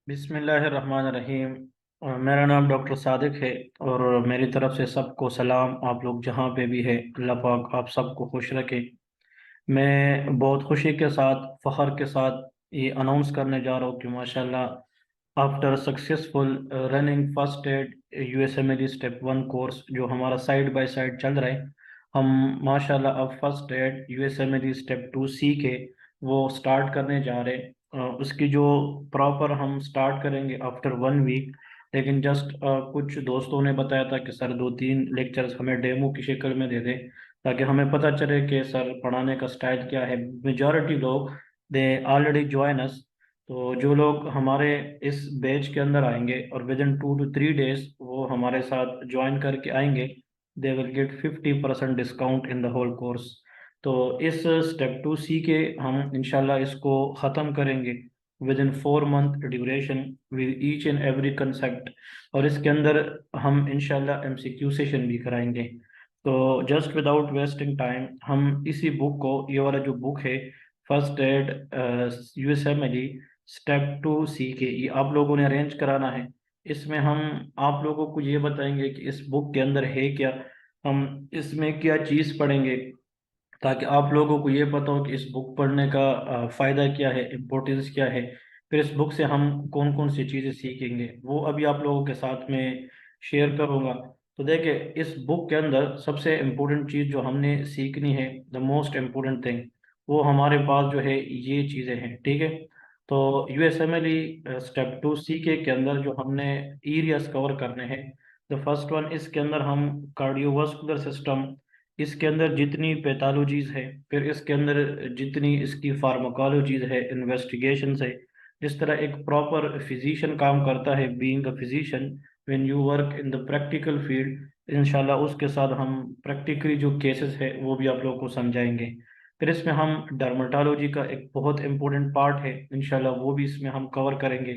बिस्मिल्लाहिर्रहमानिर्रहीम। मेरा नाम डॉक्टर सादिक है और मेरी तरफ से सबको सलाम। आप लोग जहाँ पे भी है, अल्लाह पाक आप सबको खुश रखे। मैं बहुत खुशी के साथ, फ़ख्र के साथ ये अनाउंस करने जा रहा हूँ कि माशाल्लाह after successful running first aid USMLE step one course जो हमारा साइड बाय साइड चल रहा है, हम माशाल्लाह अब first aid USMLE step two C K वो स्टार्ट करने जा रहे हैं। उसकी जो प्रॉपर हम स्टार्ट करेंगे आफ्टर वन वीक। लेकिन जस्ट कुछ दोस्तों ने बताया था कि सर दो तीन लेक्चर्स हमें डेमो की शक्ल में दे दें ताकि हमें पता चले कि सर पढ़ाने का स्टाइल क्या है। मेजॉरिटी लोग दे ऑलरेडी ज्वाइन अस। तो जो लोग हमारे इस बैच के अंदर आएंगे और विद इन 2 to 3 days वो हमारे साथ ज्वाइन करके आएंगे, they will get 50% discount in the whole course. तो इस स्टेप टू सी के हम इंशाल्लाह इसको ख़त्म करेंगे within 4 month duration with each and every concept. और इसके अंदर हम इंशाल्लाह एमसीक्यू सेशन भी कराएंगे। तो जस्ट विदाउट वेस्टिंग टाइम हम इसी बुक को, ये वाला जो बुक है first aid USMLE step two C K, ये आप लोगों ने अरेंज कराना है। इसमें हम आप लोगों को ये बताएंगे कि इस बुक के अंदर है क्या, हम इसमें क्या चीज़ पढ़ेंगे, ताकि आप लोगों को ये पता हो कि इस बुक पढ़ने का फ़ायदा क्या है, इम्पोर्टेंस क्या है। फिर इस बुक से हम कौन कौन सी चीज़ें सीखेंगे वो अभी आप लोगों के साथ में शेयर करूँगा। तो देखिए, इस बुक के अंदर सबसे इम्पोर्टेंट चीज़ जो हमने सीखनी है, द मोस्ट इम्पोर्टेंट थिंग, वो हमारे पास जो है ये चीज़ें हैं, ठीक है। तो यूएसएमएल स्टेप टू सी के अंदर जो हमने एरियाज कवर करने हैं, द फर्स्ट वन, इसके अंदर हम कार्डियोवास्कुलर सिस्टम, इसके अंदर जितनी पैथोलॉजीज है, फिर इसके अंदर जितनी इसकी फार्माकोलॉजीज है, इन्वेस्टिगेशंस है, जिस तरह एक प्रॉपर फिजिशियन काम करता है, being a physician when you work in the practical field, इंशाल्लाह उसके साथ हम प्रैक्टिकली जो केसेस है वो भी आप लोगों को समझाएंगे। फिर इसमें हम डर्मेटोलॉजी का एक बहुत इंपॉर्टेंट पार्ट है, इंशाल्लाह वो भी इसमें हम कवर करेंगे।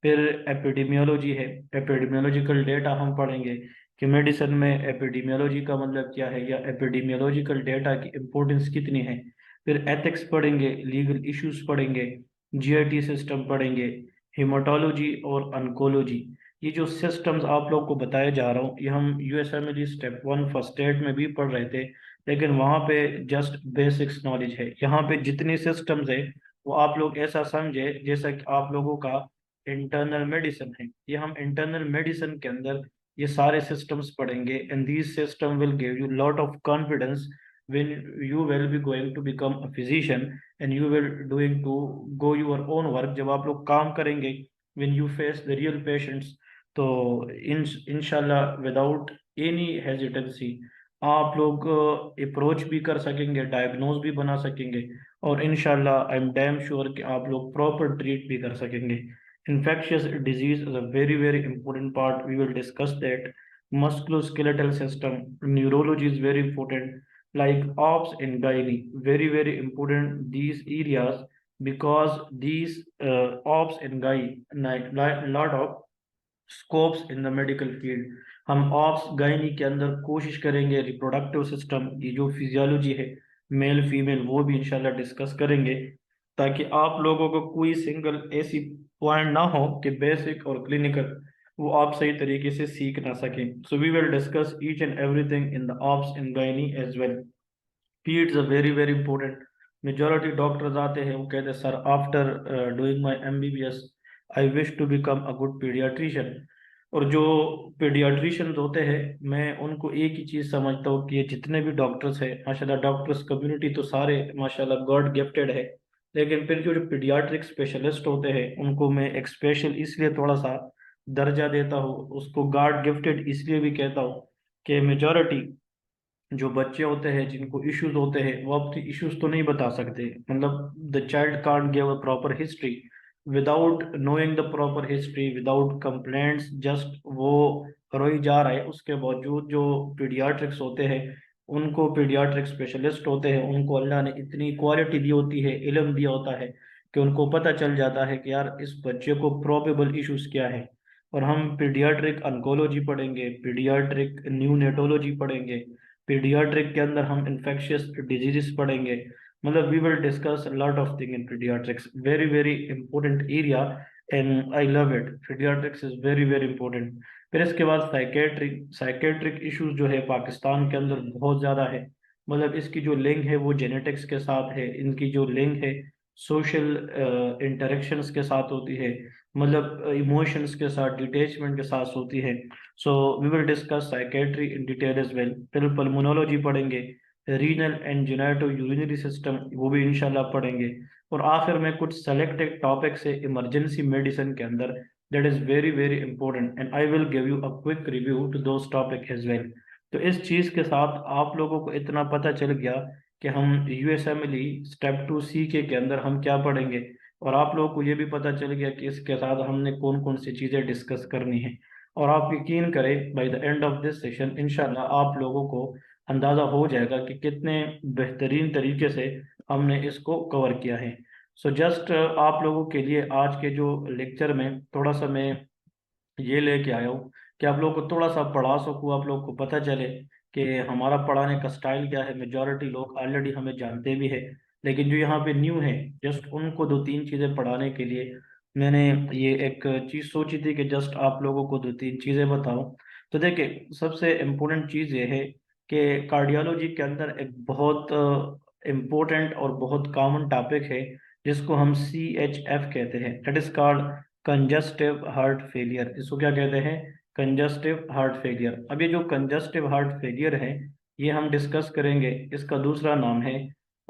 फिर एपिडेमियोलॉजी है, एपिडेमियोलॉजिकल डेटा हम पढ़ेंगे कि मेडिसिन में एपिडेमियोलॉजी का मतलब क्या है या एपिडेमियोलॉजिकल डेटा की इम्पोर्टेंस कितनी है। फिर एथिक्स पढ़ेंगे, लीगल इश्यूज पढ़ेंगे, जीआईटी सिस्टम पढ़ेंगे, हेमाटोलॉजी और अनकोलॉजी। ये जो सिस्टम्स आप लोग को बताए जा रहा हूँ, ये हम यूएसएमएल स्टेप वन फर्स्ट एड में भी पढ़ रहे थे, लेकिन वहाँ पे जस्ट बेसिक्स नॉलेज है। यहाँ पे जितनी सिस्टम्स है वो आप लोग ऐसा समझे जैसा कि आप लोगों का इंटरनल मेडिसिन है। ये हम इंटरनल मेडिसिन के अंदर ये सारे सिस्टम्स पढ़ेंगे, and these system will give you lot of confidence when you will be going to become a physician and you will doing to go your own work। जब आप लोग काम करेंगे, when you face the real patients, तो इंशाल्लाह without any hesitancy आप लोग approach भी कर सकेंगे, डायग्नोज भी बना सकेंगे, और इंशाल्लाह आई एम डैम श्योर कि आप लोग प्रॉपर ट्रीट भी कर सकेंगे। Infectious disease is a very, very important part. We will discuss that. Musculoskeletal system, neurology is very important. Like ops and gynae, very, very important these areas, because these ops and gynae, lot of scopes in the medical field. हम ops gynae के अंदर कोशिश करेंगे reproductive system, ये जो physiology है male female, वो भी इंशाल्लाह डिस्कस करेंगे, ताकि आप लोगों को कोई सिंगल ऐसी पॉइंट ना हो कि बेसिक और क्लिनिकल वो आप सही तरीके से सीख ना सकें। So we will discuss each and everything in the ops in gynae as well. Peds are very very important. Majority doctors आते हैं, वो कहते हैं sir after doing my MBBS I wish to become a good pediatrician. और जो paediatricians होते हैं, मैं उनको एक ही चीज़ समझता हूँ कि ये जितने भी डॉक्टर्स हैं माशाल्लाह, डॉक्टर्स कम्युनिटी तो सारे माशाल्लाह गॉड गिफ्टेड है, लेकिन फिर जो पीडियाट्रिक स्पेशलिस्ट होते हैं उनको मैं एक स्पेशल इसलिए थोड़ा सा दर्जा देता हूँ, उसको गॉड गिफ्टेड इसलिए भी कहता हूँ कि मेजोरिटी जो बच्चे होते हैं जिनको इश्यूज होते हैं वो अपनी इश्यूज तो नहीं बता सकते। मतलब the child can't give a proper history, without knowing the proper history, without complaints, just वो रोई जा रहा है। उसके बावजूद जो पीडियाट्रिक्स होते हैं, उनको पीडियाट्रिक स्पेशलिस्ट होते हैं, उनको अल्लाह ने इतनी क्वालिटी दी होती है, इल्म दिया होता है कि उनको पता चल जाता है कि यार इस बच्चे को प्रोबेबल इश्यूज क्या है। और हम पीडियाट्रिक ऑन्कोलॉजी पढ़ेंगे, पीडियाट्रिक न्यूनेटोलॉजी पढ़ेंगे, पीडियाट्रिक के अंदर हम इन्फेक्शियस डिजीजेस पढ़ेंगे। मतलब we will discuss lot of thing in pediatrics, very very important area. And I love it. Pediatrics is very very important. फिर इसके बाद साइकेट्रिक इश्यूज जो है पाकिस्तान के अंदर बहुत ज़्यादा है। मतलब इसकी जो लिंक है वो जेनेटिक्स के साथ है, इनकी जो लिंक है सोशल इंटरेक्शंस के साथ होती है, मतलब इमोशंस के साथ, डिटेचमेंट के साथ होती है। So we will discuss psychiatry in detail as well. फिर पल्मोनोलॉजी पढ़ेंगे, renal and genito urinary system वो भी इंशाल्लाह पढ़ेंगे। और आखिर में कुछ सेलेक्टेड टॉपिक्स है इमरजेंसी मेडिसिन के अंदर, that is very very important, and I will give you a quick review to those topic as well. तो इस चीज के साथ आप लोगों को इतना पता चल गया कि हम यूएसएमएलई स्टेप 2 सी के अंदर हम क्या पढ़ेंगे, और आप लोगों को ये भी पता चल गया कि इसके साथ हमने कौन कौन सी चीजें डिस्कस करनी है। और आप यकीन करें by the end of this session इंशाल्लाह आप लोगों को अंदाजा हो जाएगा कि कितने बेहतरीन तरीके से हमने इसको कवर किया है। सो जस्ट आप लोगों के लिए आज के जो लेक्चर में थोड़ा सा मैं ये लेके आया हूँ कि आप लोगों को थोड़ा सा पढ़ा सकूँ, आप लोगों को पता चले कि हमारा पढ़ाने का स्टाइल क्या है। मेजॉरिटी लोग ऑलरेडी हमें जानते भी है, लेकिन जो यहाँ पे न्यू है जस्ट उनको दो तीन चीज़ें पढ़ाने के लिए मैंने ये एक चीज़ सोची थी कि जस्ट आप लोगों को दो तीन चीज़ें बताऊं। तो देखिए सबसे इम्पोर्टेंट चीज़ ये है कि कार्डियोलॉजी के अंदर एक बहुत इम्पोर्टेंट और बहुत कॉमन टॉपिक है जिसको हम CHF कहते हैं, that is called congestive heart failure. इसको क्या कहते हैं? Congestive heart failure. अब ये जो कंजस्टिव हार्ट फेलियर है ये हम डिस्कस करेंगे। इसका दूसरा नाम है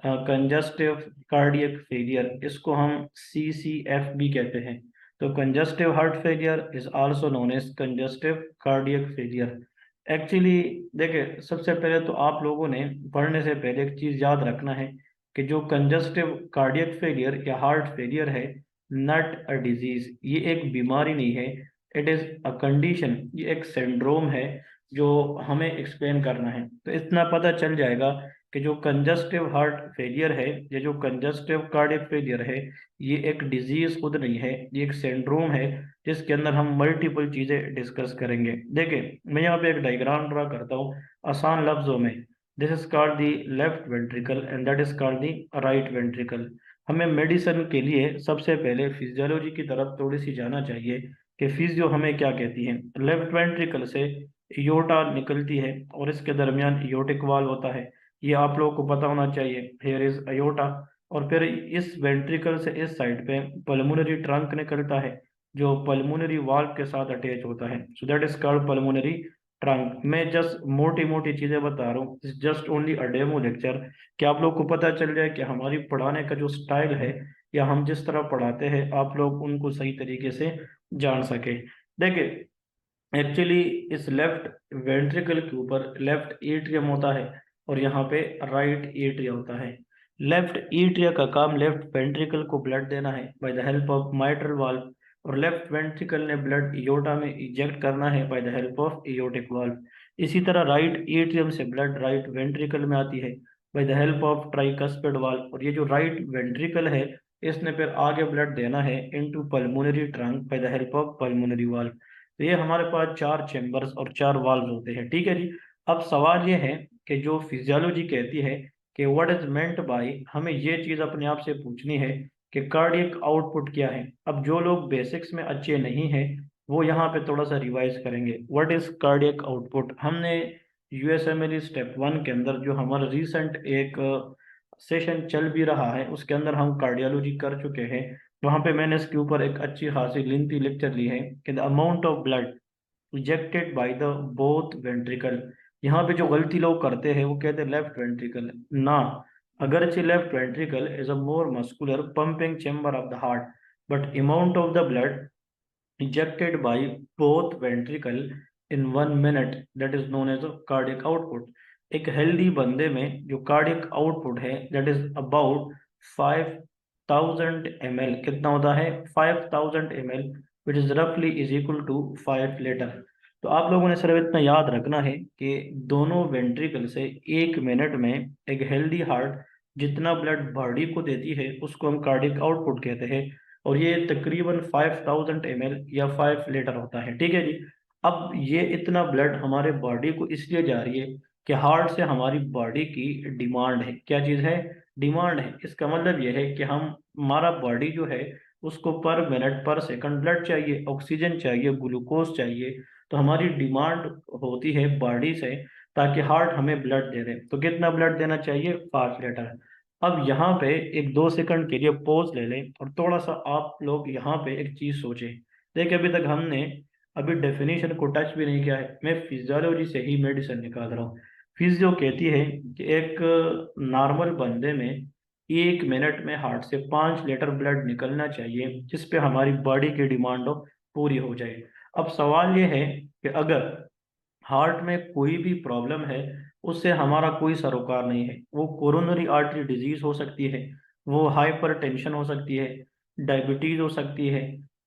कंजस्टिव कार्डियक फेलियर, इसको हम CCF भी कहते हैं। तो congestive heart failure is also known as congestive cardiac failure. Actually देखिए सबसे पहले तो आप लोगों ने पढ़ने से पहले एक चीज याद रखना है कि जो कंजस्टिव कार्डियक फेलियर या हार्ट फेलियर है, नॉट अ डिजीज, ये एक बीमारी नहीं है, इट इज अ कंडीशन, ये एक सिंड्रोम है जो हमें एक्सप्लेन करना है। तो इतना पता चल जाएगा कि जो कंजस्टिव हार्ट फेलियर है, ये जो कंजस्टिव कार्डियक फेलियर है, ये एक डिजीज खुद नहीं है, ये एक सिंड्रोम है जिसके अंदर हम मल्टीपल चीजें डिस्कस करेंगे। देखिए मैं यहाँ पे एक डायग्राम ड्रा करता हूँ आसान लफ्जों में। This is called the left ventricle and that is called the right ventricle. हमें मेडिसिन के लिए सबसे पहले फिजियोलॉजी की तरफ थोड़ी सी जाना चाहिए कि फिजियो हमें क्या कहती है। लेफ्ट वेंट्रिकल से इयोटा निकलती है और इसके दरमियान इयोटिक वाल्व होता है, ये आप लोगों को पता होना चाहिए। Here is aorta. और फिर इस वेंट्रिकल से इस साइड पे पल्मोनरी ट्रंक निकलता है जो पल्मोनरी वाल्व के साथ अटैच होता है, so that is called pulmonary trunk. मैं जस्ट मोटी मोटी चीजें बता रहा हूँ, जस्ट ओनली अ डेमो लेक्चर, कि आप लोग को पता चल जाए कि हमारी पढ़ाने का जो स्टाइल है या हम जिस तरह पढ़ाते हैं आप लोग उनको सही तरीके से जान सके। देखिए एक्चुअली इस लेफ्ट वेंट्रिकल के ऊपर लेफ्ट एट्रियम होता है और यहाँ पे राइट एट्रिया होता है। लेफ्ट एट्रिया का काम लेफ्ट वेंट्रिकल को ब्लड देना है by the help of mitral valve, और लेफ्ट वेंट्रिकल ने ब्लड इयोटा में इंजेक्ट करना है by the help of aortic valve. इसी तरह राइट एट्रियम से ब्लड राइट वेंट्रिकल में आती है by the help of tricuspid valve, और ये जो राइट वेंट्रिकल है इसने फिर आगे ब्लड देना है into pulmonary trunk bye the help of pulmonary valve. तो ये हमारे पास चार चैम्बर्स और चार वाल्व होते हैं, ठीक है जी। अब सवाल ये है कि जो फिजियोलॉजी कहती है कि व्हाट इज मेंट बाय, हमें ये चीज अपने आप से पूछनी है कि कार्डियक आउटपुट क्या है। अब जो लोग बेसिक्स में अच्छे नहीं हैं वो यहाँ पे थोड़ा सा रिवाइज करेंगे। व्हाट इज कार्डियक आउटपुट, हमने यूएसएमएल स्टेप 1 के अंदर जो हमारा रिसेंट एक सेशन चल भी रहा है उसके अंदर हम कार्डियोलॉजी कर चुके हैं। वहां पे मैंने इसके ऊपर एक अच्छी खासी लेंथी लेक्चर ली है कि the amount of blood ejected by the both ventricle. यहाँ पे जो गलती लोग करते हैं वो कहते हैं लेफ्ट वेंट्रिकल ना, अगरचे left ventricle is a more muscular pumping chamber of the heart, but amount of the blood ejected by both ventricle in 1 minute that is known as a cardiac output। एक healthy बंदे में जो cardiac output है that is about 5000 ml, कितना होता है 5000 ml, which is रफली is equal to 5 litre. तो आप लोगों ने सिर्फ इतना याद रखना है कि दोनों वेंट्रिकल से 1 मिनट में एक हेल्दी हार्ट जितना ब्लड बॉडी को देती है उसको हम कार्डियक आउटपुट कहते हैं, और ये तकरीबन 5000 ml या 5 लीटर होता है, ठीक है जी। अब ये इतना ब्लड हमारे बॉडी को इसलिए जा रही है कि हार्ट से हमारी बॉडी की डिमांड है। क्या चीज़ है? डिमांड है। इसका मतलब ये है कि हम, हमारा बॉडी जो है उसको पर मिनट पर सेकंड ब्लड चाहिए, ऑक्सीजन चाहिए, ग्लूकोज चाहिए। तो हमारी डिमांड होती है बॉडी से, ताकि हार्ट हमें ब्लड दे दे। तो कितना ब्लड देना चाहिए? 5 लीटर। अब यहाँ पे एक 2 सेकंड के लिए पॉज ले लें और थोड़ा सा आप लोग यहाँ पे एक चीज सोचें। देखिए, अभी तक हमने अभी डेफिनेशन को टच भी नहीं किया है। मैं फिजियोलॉजी से ही मेडिसिन निकाल रहा हूँ। फिजियो कहती है कि एक नॉर्मल बंदे में 1 मिनट में हार्ट से 5 लीटर ब्लड निकलना चाहिए, जिसपे हमारी बॉडी की डिमांड पूरी हो जाए। अब सवाल ये है कि अगर हार्ट में कोई भी प्रॉब्लम है, उससे हमारा कोई सरोकार नहीं है। वो कोरोनरी आर्टरी डिजीज हो सकती है, वो हाइपरटेंशन हो सकती है, डायबिटीज हो सकती है,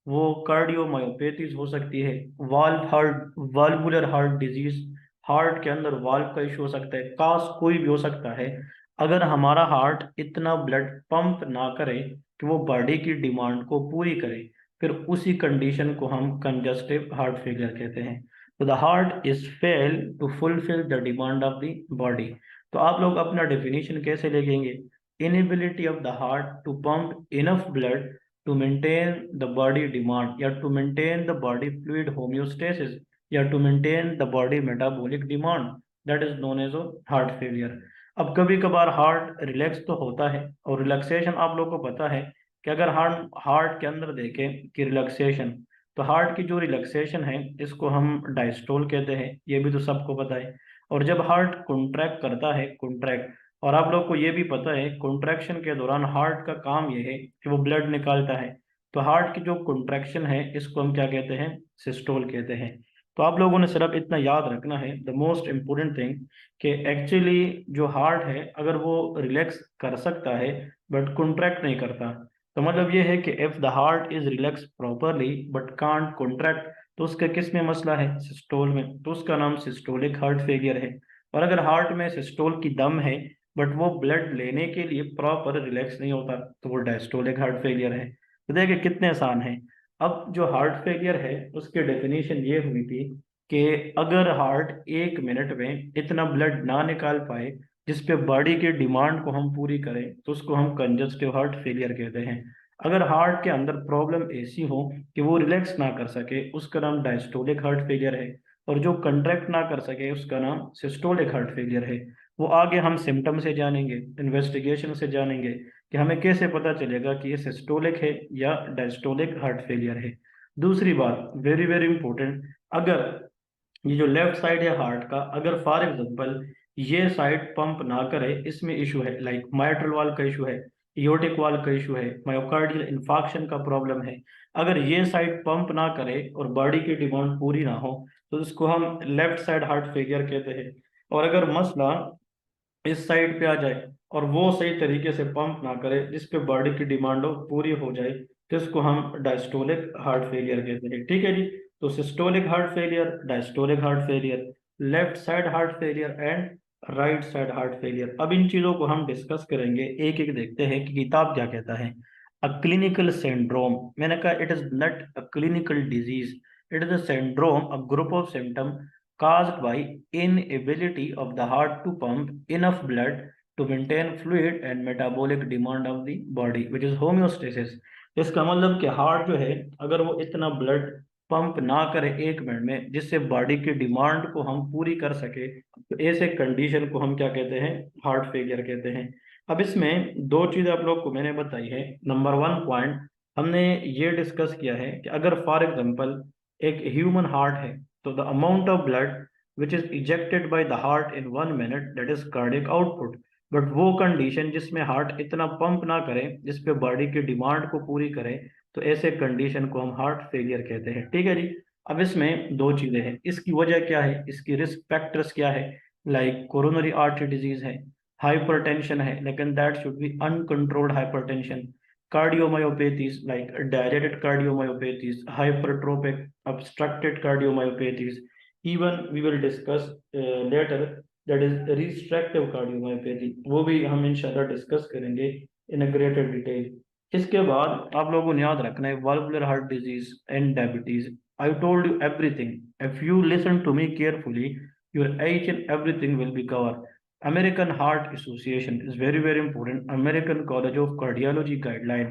वो कार्डियोमायोपैथीज हो सकती है, वाल्वुलर हार्ट डिजीज, हार्ट के अंदर वाल्व का इशू हो सकता है, कास कोई भी हो सकता है। अगर हमारा हार्ट इतना ब्लड पंप ना करे कि वो बॉडी की डिमांड को पूरी करे, फिर उसी कंडीशन को हम कंजस्टिव हार्ट फेलियर कहते हैं। तो the heart is fail to fulfil the demand of the body. तो आप लोग अपना डेफिनेशन कैसे लिखेंगे? Inability of the heart to pump enough blood to maintain the body demand, या to maintain the body fluid homeostasis, या to maintain the body metabolic demand, that is known as heart failure. अब कभी कभार heart relax तो होता है, और relaxation आप लोगों को पता है कि अगर हार्ट हार्ट के अंदर देखें कि रिलैक्सेशन, तो हार्ट की जो रिलैक्सेशन है इसको हम डायस्टोल कहते हैं, ये भी तो सबको पता है। और जब हार्ट कॉन्ट्रैक्ट करता है, कॉन्ट्रैक्ट, और आप लोग को ये भी पता है कॉन्ट्रैक्शन के दौरान हार्ट का काम ये है कि वो ब्लड निकालता है। तो हार्ट की जो कॉन्ट्रैक्शन है इसको हम क्या कहते हैं? सिस्टोल कहते हैं। तो आप लोगों ने सिर्फ इतना याद रखना है, द मोस्ट इम्पोर्टेंट थिंग, कि एक्चुअली जो हार्ट है अगर वो रिलैक्स कर सकता है बट कॉन्ट्रैक्ट नहीं करता, तो मतलब ये है कि if the heart is relax properly but can't contract, तो उसका किस में मसला है? सिस्टोल में। तो उसका नाम सिस्टोलिक हार्ट फेलियर है। और अगर हार्ट में सिस्टोल की दम है बट वो ब्लड लेने के लिए प्रॉपर रिलैक्स नहीं होता, तो वो डायस्टोलिक हार्ट फेलियर है। तो देखिए कितने आसान है। अब जो हार्ट फेलियर है उसकी डेफिनेशन ये हुई थी कि अगर हार्ट 1 मिनट में इतना ब्लड ना निकाल पाए जिसपे बॉडी की डिमांड को हम पूरी करें, तो उसको हम कंजस्टिव हार्ट फेलियर कहते हैं। अगर हार्ट के अंदर प्रॉब्लम ऐसी हो कि वो रिलैक्स ना कर सके, उसका नाम डायस्टोलिक हार्ट फेलियर है। और जो कंट्रैक्ट ना कर सके उसका नाम सिस्टोलिक हार्ट फेलियर है। वो आगे हम सिम्टम से जानेंगे, इन्वेस्टिगेशन से जानेंगे कि हमें कैसे पता चलेगा कि ये सिस्टोलिक है या डायस्टोलिक हार्ट फेलियर है। दूसरी बात, वेरी वेरी इंपॉर्टेंट, अगर ये जो लेफ्ट साइड है हार्ट का, अगर फॉर एग्जांपल ये साइड पंप ना करे, इसमें इशू है, लाइक माइट्रल वाल्व का इशू है, एओर्टिक वाल्व का इशू है, मायोकार्डियल इन्फार्क्शन का प्रॉब्लम है, अगर ये साइड पंप ना करे और बॉडी की डिमांड पूरी ना हो, तो इसको हम लेफ्ट साइड हार्ट फेलियर कहते हैं। और अगर मसला इस साइड पे आ जाए और वो सही तरीके से पंप ना करे जिसपे बॉडी की डिमांड हो पूरी हो जाए, तो इसको हम डायस्टोलिक हार्ट फेलियर कहते हैं। ठीक है जी। तो systolic heart failure, diastolic heart failure, left side heart failure and right side heart failure. अब इन चीजों को हम डिस्कस करेंगे, एक एक देखते हैं कि किताब क्या कहता है। अ क्लिनिकल सिंड्रोम, मैंने कहा it is not a clinical disease, it is a syndrome, a group of symptom caused by inability of the heart to pump enough blood to maintain fluid and metabolic demand of the body, which is homeostasis। इसका मतलब कि heart जो है अगर वो इतना blood pump ना करे 1 मिनट में जिससे बॉडी की डिमांड को हम पूरी कर सके, तो ऐसे कंडीशन को हम क्या कहते हैं? हार्ट फेलियर कहते हैं। अब इसमें दो चीजें आप लोग को मैंने बताई है। नंबर 1 पॉइंट हमने ये डिस्कस किया है कि अगर फॉर एग्जांपल एक ह्यूमन हार्ट है, तो the amount of blood which is ejected by the heart in 1 minute, that is cardiac output। But वो कंडीशन जिसमें हार्ट इतना पंप ना करे जिसपे बॉडी की डिमांड को पूरी करे, तो ऐसे कंडीशन को हम हार्ट फेलियर कहते हैं। ठीक है जी। अब इसमें दो चीजें हैं, इसकी वजह क्या है, इसकी रिस्क फैक्टर्स क्या है। लाइक कोरोनरी आर्टरी डिजीज है, हाइपरटेंशन है, लेकिन that should be uncontrolled hypertension, cardiomyopathies like dilated cardiomyopathies, hypertrophic obstructed cardiomyopathies, even we will discuss later, that is restrictive cardiomyopathy, वो भी हम इंशाल्लाह डिस्कस करेंगे इन ग्रेटर डिटेल। इसके बाद आप लोगों ने याद रखना है valvular heart disease and diabetes। I told you everything, if you listen to me carefully, your each and everything will be covered। American Heart Association is very very important, American College of Cardiology guideline,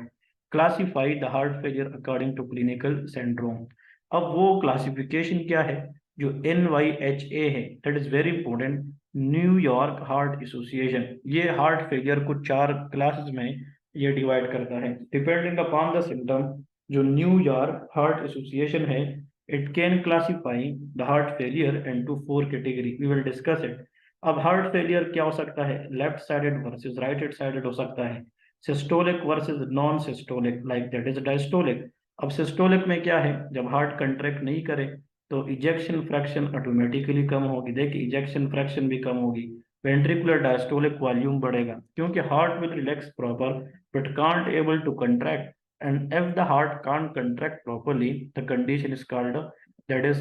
classify the heart failure according to clinical syndrome. अब वो classification क्या है जो NYHA है, that is very important, New York heart association. ये heart failure को 4 classes में ये डिवाइड करता है डिपेंडिंग अपॉन द सिम्टम। जो न्यूयॉर्क हार्ट एसोसिएशन है, it can classify the heart failure into 4 category, we will discuss it. अब हार्ट फेलियर क्या हो सकता है, left sided versus right sided हो सकता है, systolic versus non systolic, like that is diastolic. अब सिस्टोलिक में क्या है, जब हार्ट कंट्रैक्ट नहीं करे तो इजेक्शन फ्रैक्शन ऑटोमेटिकली कम होगी, देखिए इजेक्शन फ्रैक्शन भी कम होगी, वेंट्रिकुलर डायस्टोलिक वॉल्यूम बढ़ेगा क्योंकि heart will relax proper but can't able to contract, and if the heart can't contract properly the condition is called that is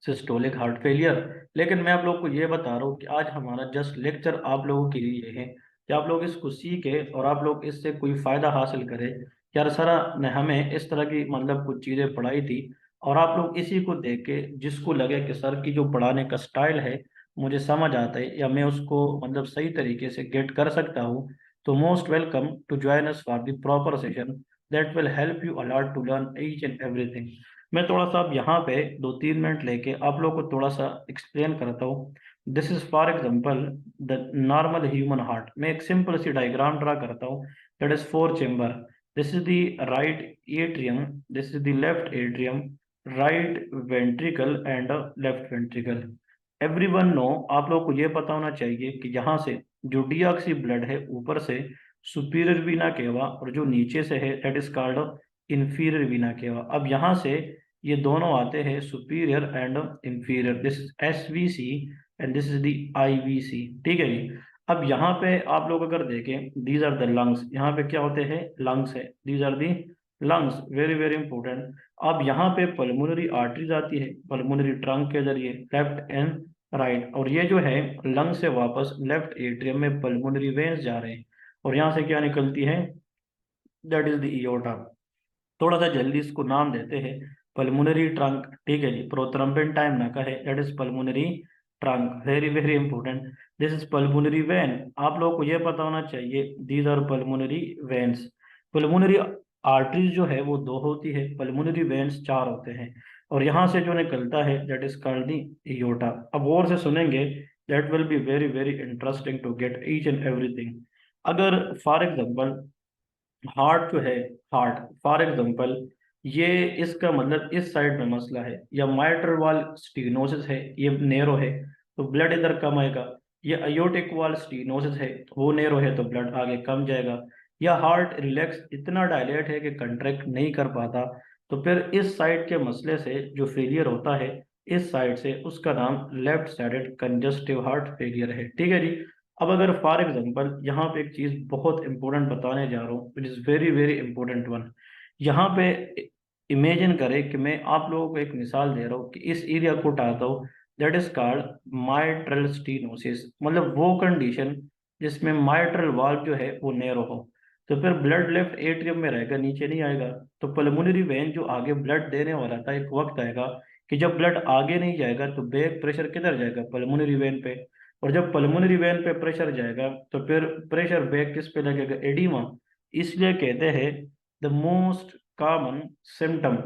systolic heart failure. लेकिन मैं आप लोग को ये बता रहा हूँ कि आज हमारा जस्ट लेक्चर आप लोगों के लिए है कि आप लोग इसको सीखे और आप लोग इससे कोई फायदा हासिल करें। यार सर ने हमें इस तरह की मतलब कुछ चीजें पढ़ाई थी और आप लोग इसी को देख के जिसको लगे कि सर की जो पढ़ाने का स्टाइल है मुझे समझ आता है या मैं उसको मतलब सही तरीके से गेट कर सकता हूँ, तो most welcome to join us for the proper session that will help you a lot to learn each and everything. मैं थोड़ा सा अब यहाँ पे 2-3 मिनट लेके आप लोग को थोड़ा सा एक्सप्लेन करता हूँ। This is for example the normal human heart. मैं एक सिंपल सी डायग्राम ड्रा करता हूँ, that is 4 chamber. This is the right atrium, this is the left atrium, right ventricle and left ventricle. Everyone know, आप लोग को ये पता होना चाहिए कि यहाँ से जो डीऑक्सी ब्लड है ऊपर से सुपीरियर वीना केवा और जो नीचे से है that is called inferior vena केवा। अब यहाँ से ये दोनों आते हैं superior and inferior, this is SVC and this is the IVC। ठीक है जी। अब यहाँ पे आप लोग अगर देखें, दीज आर द लंग्स, यहाँ पे क्या होते हैं, लंग्स है, these are the lungs, very very important. अब यहाँ पे पल्मोनरी आर्टरीज आती है पल्मोनरी ट्रंक के जरिए, लेफ्ट एंड राइट, और ये जो है लंग से वापस लेफ्ट एट्रियम में पल्मोनरी वेन्स जा रहे हैं और यहाँ से क्या निकलती है, दैट इज द इयोटा। थोड़ा सा जल्दी इसको नाम देते हैं पल्मोनरी ट्रंक। ठीक है जी, प्रोथ्रम्बिन टाइम ना कहे, that is pulmonary trunk, very very important. This is pulmonary vein, आप लोगों को ये पता होना चाहिए, these are pulmonary veins. Pulmonary arteries जो है वो 2 होती है, पल्मोनरी वेन्स 4 होते हैं, और यहाँ से जो निकलता है that is called the aorta. अब और से सुनेंगे, that will be very very interesting to get each and everything. अगर फॉर एग्जाम्पल हार्ट जो है, हार्ट फॉर एग्जांपल ये इसका मतलब इस साइड में मसला है, या माइट्रल वाल स्टीनोसिस है, ये नैरो है तो ब्लड इधर कम आएगा, ये अयोटिक वाल स्टीनोसिस है वो नैरो है तो ब्लड आगे कम जाएगा, या हार्ट रिलैक्स इतना डायलेट है कि कंट्रैक्ट नहीं कर पाता, तो फिर इस साइड के मसले से जो फेलियर होता है इस साइड से, उसका नाम left sided congestive heart failure है। ठीक है जी। अब अगर फॉर एग्जांपल यहाँ पे एक चीज बहुत इंपॉर्टेंट बताने जा रहा हूँ, it is very very important one. यहाँ पे इमेजिन करें कि मैं आप लोगों को एक मिसाल दे रहा हूँ कि इस एरिया को उठाता हूँ, that is called mitral stenosis, मतलब वो कंडीशन जिसमें माइट्रल वाल्व जो है वो नैरो हो, तो फिर ब्लड लेफ्ट एट्रियम में रहेगा, नीचे नहीं आएगा। तो पल्मोनरी वेन जो आगे ब्लड देने वाला था, एक वक्त आएगा कि जब ब्लड आगे नहीं जाएगा तो बैक प्रेशर किधर जाएगा, पल्मोनरी वेन पे, और जब पल्मोनरी वेन पे प्रेशर जाएगा तो फिर प्रेशर बैक किस पे लगेगा, एडिमा। इसलिए कहते हैं the most common symptom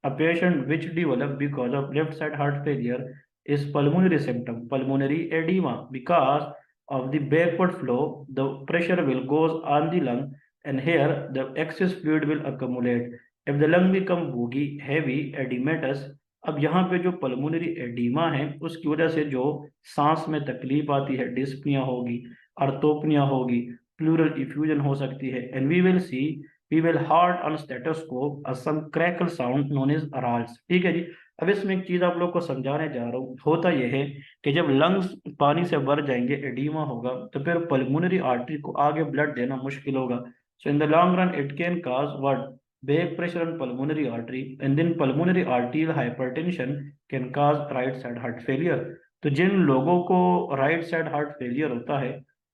a patient which develop because of left side heart failure is pulmonary symptom, pulmonary edema, because of the backward flow the pressure will goes on the lung, and here the excess fluid will accumulate, if the lung become boogy heavy edematous। अब यहाँ पे जो pulmonary oedema है उसकी वजह से जो सांस में तकलीफ आती है, डिस्पनिया होगी, अर्थोपनिया होगी, प्लूरल इफ्यूजन हो सकती है, and we will see, we will heart on stethoscope some crackle sound known as rales. ठीक है जी। अब इसमें एक चीज आप लोग को समझाने जा रहा हूँ, होता यह है कि जब लंग्स पानी से भर जाएंगे, एडिमा होगा, तो फिर पल्मोनरी आर्टरी को आगे ब्लड देना मुश्किल होगा, so in the long run it can cause what, back pressure on pulmonary artery, and then pulmonary arterial hypertension can cause right side heart failure। तो जिन लोगों को राइट साइड हार्ट फेलियर होता है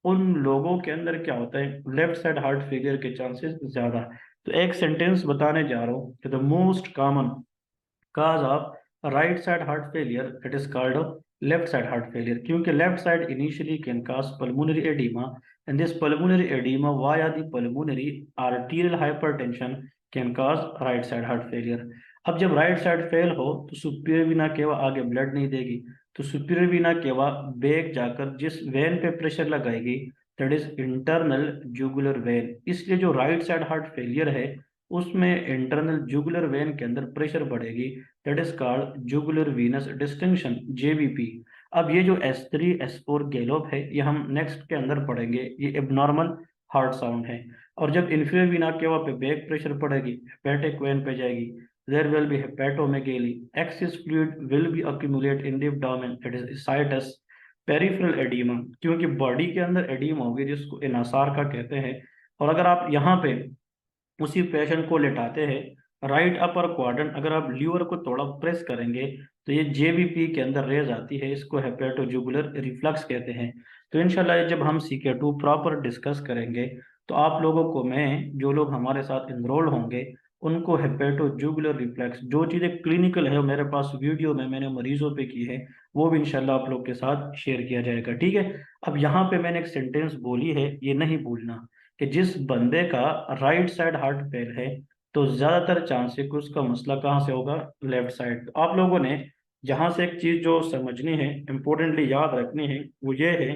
उन लोगों के अंदर क्या होता है, लेफ्ट साइड हार्ट फेलियर के चांसेस ज्यादा। तो एक सेंटेंस बताने जा रहा हूँ कि the most common cause of right side heart failure, it is called left side heart failure, क्योंकि left side initially can cause pulmonary edema, and this pulmonary edema via the pulmonary arterial hypertension can cause right side heart failure। अब जब right side fail हो तो superior Veena केवा आगे blood नहीं देगी, तो सुपीरियर वीना केवा बैक जाकर जिस वेन पे प्रेशर लगाएगी, that is internal jugular vein. इसलिए जो राइट साइड हार्ट फेलियर है उसमें इंटरनल जुगुलर वेन के अंदर प्रेशर बढ़ेगी, that is called jugular Venus distinction, JVP. अब ये जो S3 S4 गैलोप है ये हम नेक्स्ट के अंदर पढ़ेंगे, ये एबनॉर्मल हार्ट साउंड है। और जब इन्फीरियर वीना केवा पे बैक प्रेशर पड़ेगी, हेपेटिक वेन पे जाएगी, there will be hepatomegaly, excess fluid will be accumulate in the abdomen, it is ascites. Peripheral oedema, क्योंकि बॉडी के अंदर एडीमा होगी जिसको इनासार का कहते हैं, और अगर आप यहाँ पे उसी पेशेंट को लेटाते हैं राइट अपर क्वाड्रेंट, अगर आप लीवर को थोड़ा प्रेस करेंगे तो ये जेबीपी के अंदर रेज आती है, इसको हेपेटोजुगुलर रिफ्लक्स कहते हैं। तो इंशाल्लाह जब हम CK2 प्रॉपर डिस्कस करेंगे तो आप लोगों को, मैं जो लोग हमारे साथ इनरोल होंगे उनको हेपेटोजुगुलर रिफ्लक्स, जो चीज़ें क्लिनिकल है मेरे पास वीडियो में मैंने मरीजों पे की है, वो भी इंशाल्लाह आप लोग के साथ शेयर किया जाएगा, ठीक है। अब यहाँ पे मैंने एक सेंटेंस बोली है, ये नहीं भूलना कि जिस बंदे का राइट साइड हार्ट फेल है तो ज्यादातर चांस है कि उसका मसला कहाँ से होगा, लेफ्ट साइड। तो आप लोगों ने जहां से एक चीज जो समझनी है, इंपॉर्टेंटली याद रखनी है, वो ये है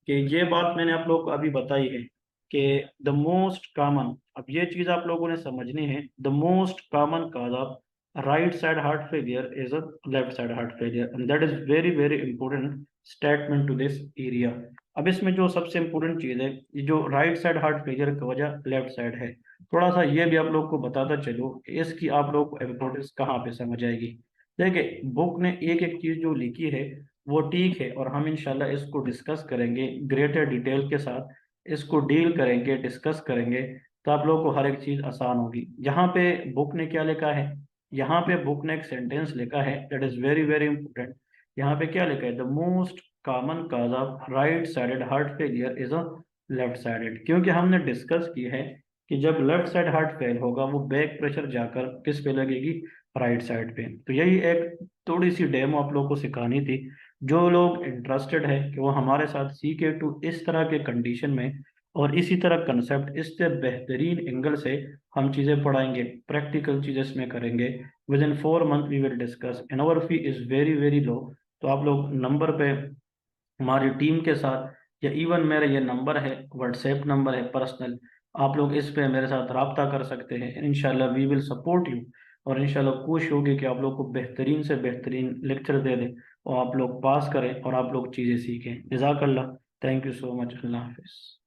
कि ये बात मैंने आप लोगों को अभी बताई है कि द मोस्ट कॉमन, अब ये चीज आप लोगों ने समझनी है, the most common cause of right side heart failure is a left side heart failure, and that is very very important statement to this area. अब इसमें जो सबसे इम्पोर्टेंट चीज है, ये जो राइट साइड हार्ट फेलियर की वजह लेफ्ट साइड है, थोड़ा सा ये भी आप लोग को बताता चलो कि इसकी आप लोग को इम्पोर्टेंस कहाँ पे समझ आएगी। देखिए बुक ने एक एक चीज जो लिखी है वो ठीक है, और हम इंशाल्लाह इसको डिस्कस करेंगे ग्रेटर डिटेल के साथ, इसको डील करेंगे, डिस्कस करेंगे, तो आप लोगों को हर एक चीज आसान होगी। यहाँ पे बुक ने क्या लिखा है, यहाँ पे बुक ने एक सेंटेंस लिखा है that is very very important. यहाँ पे क्या लिखा है, the most common cause of right sided heart failure is a left sided, क्योंकि हमने डिस्कस की है कि जब लेफ्ट साइड हार्ट फेल होगा वो बैक प्रेशर जाकर किस पे लगेगी, राइट साइड पे। तो यही एक थोड़ी सी डेमो आप लोगों को सिखानी थी। जो लोग इंटरेस्टेड है कि वो हमारे साथ CK2 इस तरह के कंडीशन में और इसी तरह कंसेप्ट इससे बेहतरीन एंगल से हम चीज़ें पढ़ाएंगे, प्रैक्टिकल चीज़ें इसमें करेंगे, within 4 month we will discuss, and our fee is very very low. तो आप लोग नंबर पे हमारी टीम के साथ, या इवन मेरा ये नंबर है, व्हाट्सएप नंबर है पर्सनल, आप लोग इस पे मेरे साथ रब्ता कर सकते हैं। इंशाल्लाह वी विल सपोर्ट यू, और इंशाल्लाह कोशिश होगी कि आप लोग को बेहतरीन से बेहतरीन लेक्चर दे दें और आप लोग पास करें और आप लोग चीज़ें सीखें। जज़ाकल्लाह, थैंक यू सो मच, अल्लाह हाफिज़।